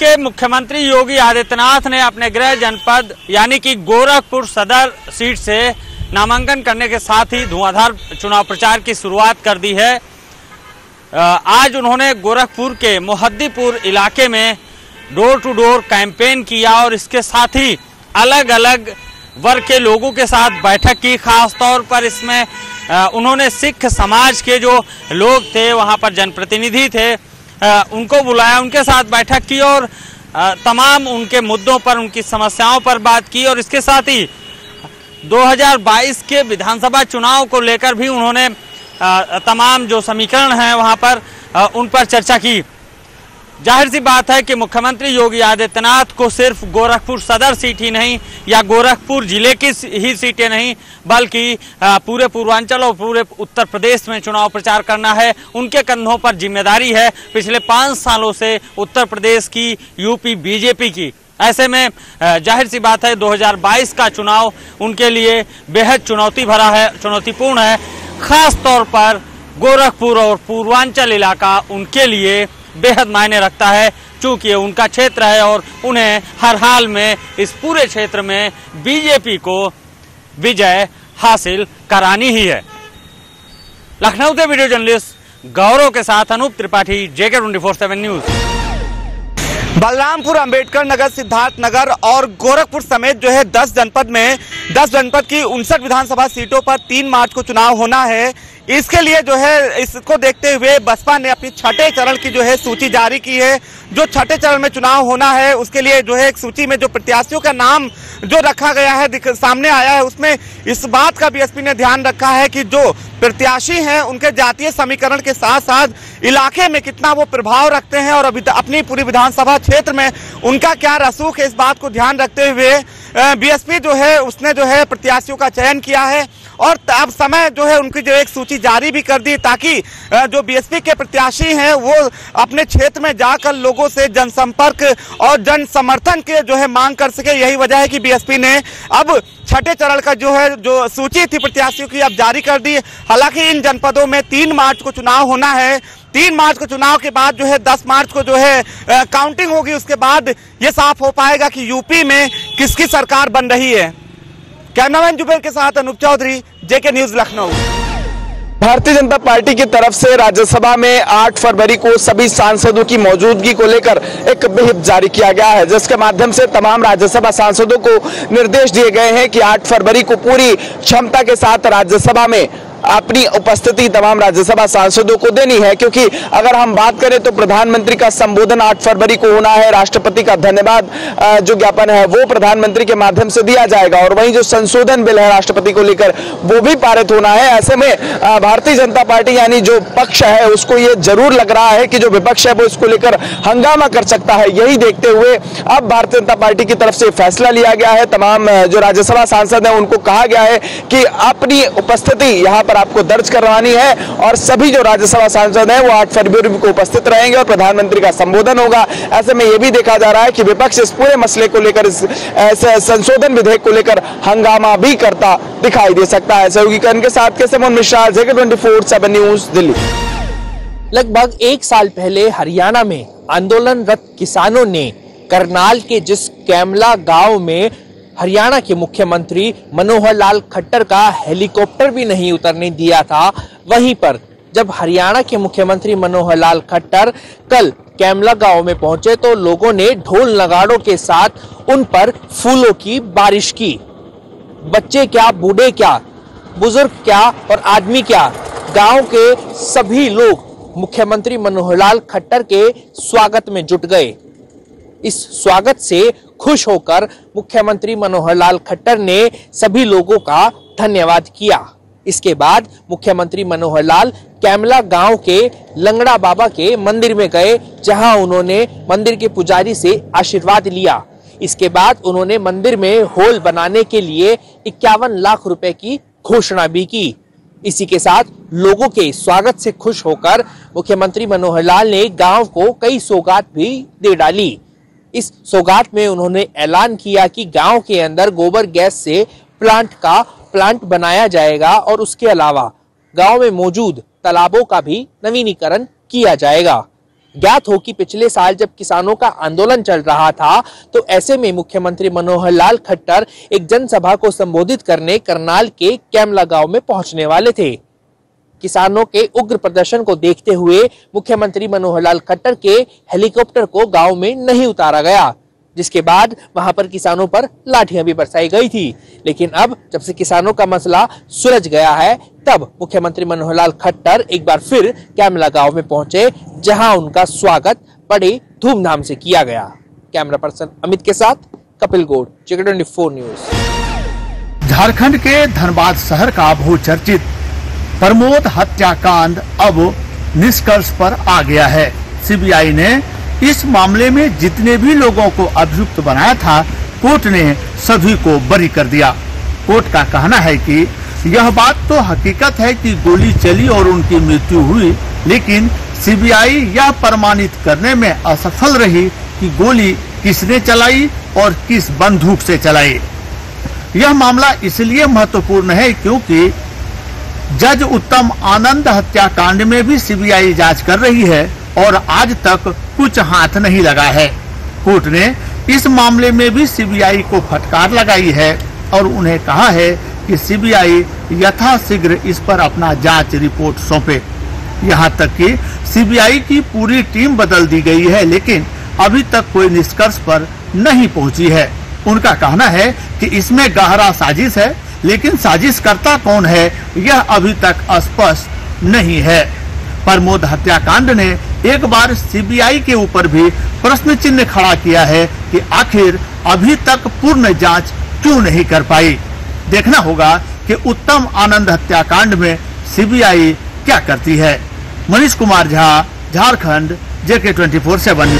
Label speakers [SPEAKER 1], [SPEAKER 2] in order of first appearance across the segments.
[SPEAKER 1] के मुख्यमंत्री योगी आदित्यनाथ ने अपने गृह जनपद यानी कि गोरखपुर सदर सीट से नामांकन करने के साथ ही धुआंधार चुनाव प्रचार की शुरुआत कर दी है। आज उन्होंने गोरखपुर के मोहद्दीपुर इलाके में डोर टू डोर कैंपेन किया और इसके साथ ही अलग अलग वर्ग के लोगों के साथ बैठक की। खास तौर पर इसमें उन्होंने सिख समाज के जो लोग थे, वहां पर जनप्रतिनिधि थे, उनको बुलाया, उनके साथ बैठक की और तमाम उनके मुद्दों पर, उनकी समस्याओं पर बात की। और इसके साथ ही 2022 के विधानसभा चुनाव को लेकर भी उन्होंने तमाम जो समीकरण हैं वहां पर उन पर चर्चा की। जाहिर सी बात है कि मुख्यमंत्री योगी आदित्यनाथ को सिर्फ गोरखपुर सदर सीट ही नहीं या गोरखपुर जिले की ही सीटें नहीं, बल्कि पूरे पूर्वांचल और पूरे उत्तर प्रदेश में चुनाव प्रचार करना है। उनके कंधों पर जिम्मेदारी है पिछले 5 सालों से उत्तर प्रदेश की, यूपी बीजेपी की। ऐसे में जाहिर सी बात है 2022 का चुनाव उनके लिए बेहद चुनौती भरा है, चुनौतीपूर्ण है। खास तौर पर गोरखपुर और पूर्वांचल इलाका उनके लिए बेहद मायने रखता है, चूंकि ये उनका क्षेत्र है और उन्हें हर हाल में इस पूरे क्षेत्र में बीजेपी को विजय हासिल करानी ही है। लखनऊ से वीडियो जर्नलिस्ट गौरव के साथ अनूप त्रिपाठी, JK 24/7 न्यूज।
[SPEAKER 2] बलरामपुर, अंबेडकर नगर, सिद्धार्थ नगर और गोरखपुर समेत जो है 10 जनपद की 59 विधानसभा सीटों पर 3 मार्च को चुनाव होना है। इसके लिए जो है, इसको देखते हुए बसपा ने अपनी छठे चरण की जो है सूची जारी की है। जो छठे चरण में चुनाव होना है उसके लिए जो है एक सूची में जो प्रत्याशियों का नाम जो रखा गया है, सामने आया है, उसमें इस बात का बीएसपी ने ध्यान रखा है कि जो प्रत्याशी हैं उनके जातीय समीकरण के साथ साथ इलाके में कितना वो प्रभाव रखते हैं और अपनी पूरी विधानसभा क्षेत्र में उनका क्या रसूख है, इस बात को ध्यान रखते हुए बीएसपी जो है उसने जो है प्रत्याशियों का चयन किया है और अब समय जो है उनकी जो एक सूची जारी भी कर दी, ताकि जो बीएसपी के प्रत्याशी हैं वो अपने क्षेत्र में जाकर लोगों से जनसंपर्क और जन समर्थन के जो है मांग कर सके। यही वजह है कि बीएसपी ने अब छठे चरण का जो सूची थी प्रत्याशियों की अब जारी कर दी। हालांकि इन जनपदों में 3 मार्च को चुनाव होना है। 3 मार्च को चुनाव के बाद जो है 10 मार्च को जो है काउंटिंग होगी। उसके बाद ये साफ हो पाएगा कि यूपी में किसकी सरकार बन रही है। कैमरामैन जुबेर के साथ Anoop Chaudhary, JK news, Lucknow.
[SPEAKER 3] Bharatiya Janata party की तरफ से राज्यसभा में 8 फरवरी को सभी सांसदों की मौजूदगी को लेकर एक व्हिप जारी किया गया है, जिसके माध्यम से तमाम राज्यसभा सांसदों को निर्देश दिए गए हैं कि 8 फरवरी को पूरी क्षमता के साथ राज्यसभा में अपनी उपस्थिति तमाम राज्यसभा सांसदों को देनी है। क्योंकि अगर हम बात करें तो प्रधानमंत्री का संबोधन 8 फरवरी को होना है, राष्ट्रपति का धन्यवाद जो ज्ञापन है वो प्रधानमंत्री के माध्यम से दिया जाएगा और वहीं जो संशोधन बिल है राष्ट्रपति को लेकर वो भी पारित होना है। ऐसे में भारतीय जनता पार्टी यानी जो पक्ष है उसको ये जरूर लग रहा है कि जो विपक्ष है वो इसको लेकर हंगामा कर सकता है। यही देखते हुए अब भारतीय जनता पार्टी की तरफ से फैसला लिया गया है। तमाम जो राज्यसभा सांसद है उनको कहा गया है कि अपनी उपस्थिति यहाँ आपको दर्ज करवानी है और सभी जो राज्यसभा सांसद हैं वो 8 फरवरी को उपस्थित रहेंगे और प्रधानमंत्री का संबोधन होगा। ऐसे में यह भी देखा जा रहा है कि विपक्ष इस पूरे मसले को लेकर, इस संशोधन विधेयक को लेकर हंगामा भी करता दिखाई दे सकता है। सहयोगी के साथ केसमोहन मिश्रा, JK 24/7 न्यूज, दिल्ली।
[SPEAKER 4] लगभग 1 साल पहले हरियाणा में आंदोलनरत किसानों ने करनाल के जिस कैमला गांव में हरियाणा के मुख्यमंत्री मनोहर लाल खट्टर का हेलीकॉप्टर भी नहीं उतरने दिया था, वहीं पर जब हरियाणा के मुख्यमंत्री मनोहर लाल खट्टर कल कैमला गांव में पहुंचे तो लोगों ने ढोल नगाड़ों के साथ उन पर फूलों की बारिश की। बच्चे क्या, बूढ़े क्या, बुजुर्ग क्या और आदमी क्या, गांव के सभी लोग मुख्यमंत्री मनोहर लाल खट्टर के स्वागत में जुट गए। इस स्वागत से खुश होकर मुख्यमंत्री मनोहर लाल खट्टर ने सभी लोगों का धन्यवाद किया। इसके बाद मुख्यमंत्री मनोहर लाल कैमला गांव के लंगड़ा बाबा के मंदिर में गए, जहां उन्होंने मंदिर के पुजारी से आशीर्वाद लिया। इसके बाद उन्होंने मंदिर में हॉल बनाने के लिए 51 लाख रुपए की घोषणा भी की। इसी के साथ लोगों के स्वागत से खुश होकर मुख्यमंत्री मनोहर लाल ने गांव को कई सौगात भी दे डाली। इस सौगात में उन्होंने ऐलान किया कि गांव के अंदर गोबर गैस से प्लांट बनाया जाएगा और उसके अलावा गांव में मौजूद तालाबों का भी नवीनीकरण किया जाएगा। ज्ञात हो कि पिछले साल जब किसानों का आंदोलन चल रहा था तो ऐसे में मुख्यमंत्री मनोहर लाल खट्टर एक जनसभा को संबोधित करने करनाल के कैमला गांव में पहुंचने वाले थे। किसानों के उग्र प्रदर्शन को देखते हुए मुख्यमंत्री मनोहर लाल खट्टर के हेलीकॉप्टर को गांव में नहीं उतारा गया, जिसके बाद वहां पर किसानों पर लाठियां भी बरसाई गई थी। लेकिन अब जब से किसानों का मसला सुलझ गया है, तब मुख्यमंत्री मनोहर लाल खट्टर एक बार फिर कैमला गांव में पहुंचे, जहां उनका स्वागत बड़े धूमधाम से किया गया। कैमरा पर्सन अमित के साथ कपिल गौड़, Check 24 न्यूज।
[SPEAKER 5] झारखंड के धनबाद शहर का बहुचर्चित प्रमोद हत्याकांड अब निष्कर्ष पर आ गया है। सीबीआई ने इस मामले में जितने भी लोगों को अभियुक्त बनाया था, कोर्ट ने सभी को बरी कर दिया। कोर्ट का कहना है कि यह बात तो हकीकत है कि गोली चली और उनकी मृत्यु हुई, लेकिन सीबीआई यह प्रमाणित करने में असफल रही कि गोली किसने चलाई और किस बंदूक से चलाई। यह मामला इसलिए महत्वपूर्ण है क्योंकि जज उत्तम आनंद हत्याकांड में भी सीबीआई जांच कर रही है और आज तक कुछ हाथ नहीं लगा है। कोर्ट ने इस मामले में भी सीबीआई को फटकार लगाई है और उन्हें कहा है कि सीबीआई यथाशीघ्र इस पर अपना जांच रिपोर्ट सौंपे। यहां तक कि सीबीआई की पूरी टीम बदल दी गई है, लेकिन अभी तक कोई निष्कर्ष पर नहीं पहुंची है। उनका कहना है कि इसमें गहरा साजिश है, लेकिन साजिशकर्ता कौन है यह अभी तक स्पष्ट नहीं है। प्रमोद हत्याकांड ने एक बार सीबीआई के ऊपर भी प्रश्न चिन्ह खड़ा किया है कि आखिर अभी तक पूर्ण जांच क्यों नहीं कर पाई। देखना होगा कि उत्तम आनंद हत्याकांड में सीबीआई क्या करती है। मनीष कुमार झा, झारखंड, JK 24/7।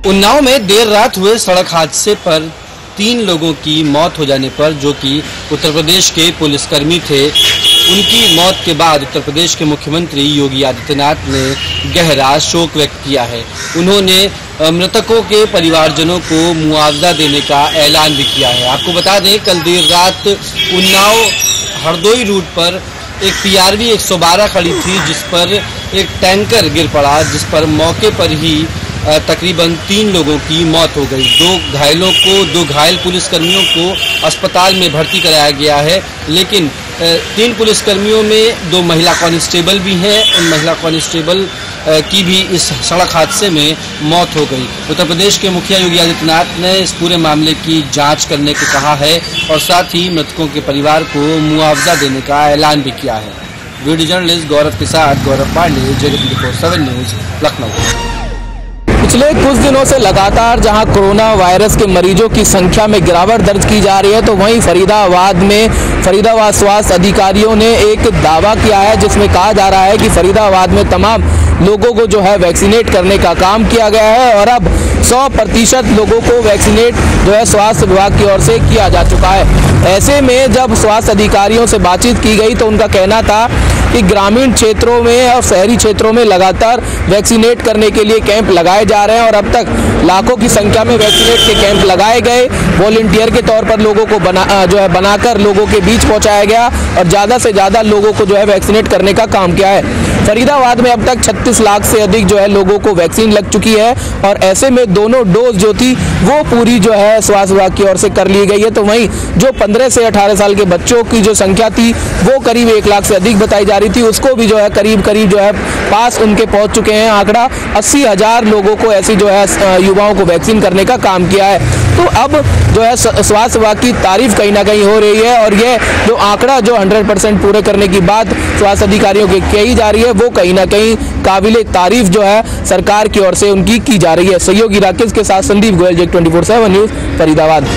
[SPEAKER 6] उन्नाव में देर रात हुए सड़क हादसे पर 3 लोगों की मौत हो जाने पर, जो कि उत्तर प्रदेश के पुलिसकर्मी थे, उनकी मौत के बाद उत्तर प्रदेश के मुख्यमंत्री योगी आदित्यनाथ ने गहरा शोक व्यक्त किया है। उन्होंने मृतकों के परिवारजनों को मुआवजा देने का ऐलान भी किया है। आपको बता दें, कल देर रात उन्नाव हरदोई रूट पर एक PRV 112 खड़ी थी, जिस पर एक टैंकर गिर पड़ा, जिस पर मौके पर ही तकरीबन 3 लोगों की मौत हो गई। 2 घायल पुलिसकर्मियों को अस्पताल में भर्ती कराया गया है, लेकिन 3 पुलिसकर्मियों में 2 महिला कांस्टेबल भी हैं। उन महिला कांस्टेबल की भी इस सड़क हादसे में मौत हो गई। उत्तर प्रदेश के मुखिया योगी आदित्यनाथ ने इस पूरे मामले की जांच करने को कहा है और साथ ही मृतकों के परिवार को मुआवजा देने का ऐलान भी किया है। वीडियो जर्नलिस्ट गौरव के साथ गौरव पांडे, JK 24/7 न्यूज, लखनऊ।
[SPEAKER 4] पिछले कुछ दिनों से लगातार जहां कोरोना वायरस के मरीजों की संख्या में गिरावट दर्ज की जा रही है, तो वहीं फरीदाबाद स्वास्थ्य अधिकारियों ने एक दावा किया है, जिसमें कहा जा रहा है कि फरीदाबाद में तमाम लोगों को जो है वैक्सीनेट करने का काम किया गया है और अब 100% लोगों को वैक्सीनेट जो है स्वास्थ्य विभाग की ओर से किया जा चुका है। ऐसे में जब स्वास्थ्य अधिकारियों से बातचीत की गई तो उनका कहना था कि ग्रामीण क्षेत्रों में और शहरी क्षेत्रों में लगातार वैक्सीनेट करने के लिए कैंप लगाए जा रहे हैं और अब तक लाखों की संख्या में वैक्सीनेट के कैंप लगाए गए। वॉलंटियर के तौर पर लोगों को बनाकर लोगों के बीच पहुंचाया गया और ज़्यादा से ज़्यादा लोगों को जो है वैक्सीनेट करने का काम किया है। फरीदाबाद में अब तक 36 लाख से अधिक जो है लोगों को वैक्सीन लग चुकी है और ऐसे में दोनों डोज जो थी वो पूरी जो है स्वास्थ्य विभाग की ओर से कर ली गई है। तो वहीं जो 15 से 18 साल के बच्चों की जो संख्या थी वो करीब 1 लाख से अधिक बताई जा रही थी, उसको भी जो है करीब जो है पास उनके पहुंच चुके हैं। आंकड़ा 80,000 लोगों को ऐसी जो है युवाओं को वैक्सीन करने का काम किया है। तो अब जो है स्वास्थ्य विभाग की तारीफ कहीं ना कहीं हो रही है और ये जो आंकड़ा जो 100% पूरे करने की बात स्वास्थ्य अधिकारियों की कही जा रही है वो कहीं ना कहीं काबिले तारीफ जो है सरकार की ओर से उनकी की जा रही है। सहयोगी राकेश के साथ संदीप गोयल, JK 24/7 न्यूज, फरीदाबाद।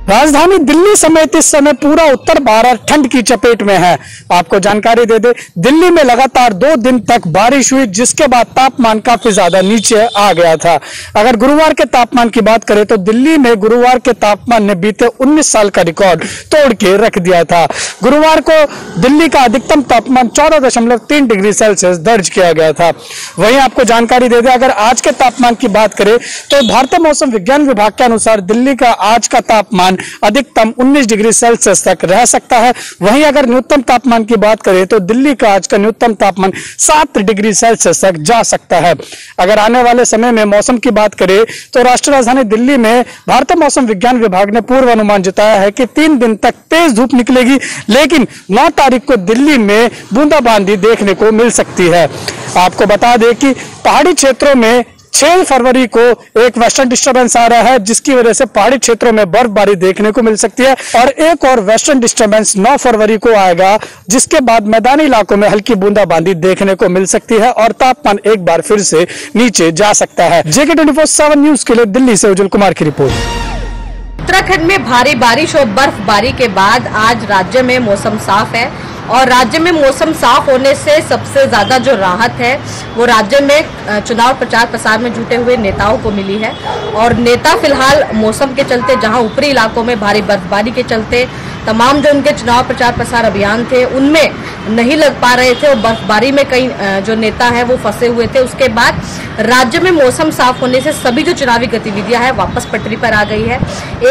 [SPEAKER 7] राजधानी दिल्ली समेत इस समय पूरा उत्तर भारत ठंड की चपेट में है। आपको जानकारी दे दे, दिल्ली में लगातार 2 दिन तक बारिश हुई, जिसके बाद तापमान काफी ज्यादा नीचे आ गया था। अगर गुरुवार के तापमान की बात करें तो दिल्ली में गुरुवार के तापमान ने बीते 19 साल का रिकॉर्ड तोड़ के रख दिया था। गुरुवार को दिल्ली का अधिकतम तापमान 14.3 डिग्री सेल्सियस दर्ज किया गया था। वहीं आपको जानकारी दे दे, अगर आज के तापमान की बात करें तो भारतीय मौसम विज्ञान विभाग के अनुसार दिल्ली का आज का तापमान अधिकतम 19 डिग्री सेल्सियस तक रह सकता है। वहीं अगर न्यूनतम तापमान की बात करें तो दिल्ली का आज का न्यूनतम तापमान 7 डिग्री सेल्सियस तक जा सकता है। अगर आने वाले समय में मौसम की बात करें तो राष्ट्रीय राजधानी दिल्ली में भारतीय मौसम विज्ञान विभाग ने पूर्व अनुमान जताया है कि 3 दिन तक तेज धूप निकलेगी, लेकिन 9 तारीख को दिल्ली में बूंदाबांदी देखने को मिल सकती है। आपको बता दें कि पहाड़ी क्षेत्रों में 6 फरवरी को एक वेस्टर्न डिस्टर्बेंस आ रहा है, जिसकी वजह से पहाड़ी क्षेत्रों में बर्फबारी देखने को मिल सकती है, और एक और वेस्टर्न डिस्टर्बेंस 9 फरवरी को आएगा, जिसके बाद मैदानी इलाकों में हल्की बूंदाबांदी देखने को मिल सकती है और तापमान एक बार फिर से नीचे जा सकता है। JK 24/7 न्यूज के लिए दिल्ली से उज्जवल कुमार की रिपोर्ट।
[SPEAKER 8] उत्तराखंड में भारी बारिश और बर्फबारी के बाद आज राज्य में मौसम साफ है, और राज्य में मौसम साफ होने से सबसे ज्यादा जो राहत है वो राज्य में चुनाव प्रचार प्रसार में जुटे हुए नेताओं को मिली है। और नेता फिलहाल मौसम के चलते, जहां ऊपरी इलाकों में भारी बर्फबारी के चलते तमाम जो उनके चुनाव प्रचार प्रसार अभियान थे उनमें नहीं लग पा रहे थे, और बर्फबारी में कई जो नेता हैं वो फंसे हुए थे। उसके बाद राज्य में मौसम साफ होने से सभी जो चुनावी गतिविधियां हैं वापस पटरी पर आ गई है।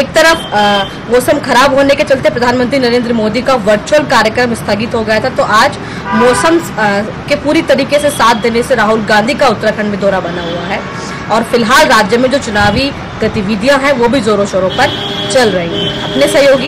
[SPEAKER 8] एक तरफ मौसम खराब होने के चलते प्रधानमंत्री नरेंद्र मोदी का वर्चुअल कार्यक्रम स्थगित हो गया था, तो आज मौसम के पूरी तरीके से साथ देने से राहुल गांधी का उत्तराखंड में दौरा बना हुआ है, और फिलहाल राज्य में जो चुनावी गतिविधियां हैं वो भी जोरों शोरों पर चल रही हैं। अपने सहयोगी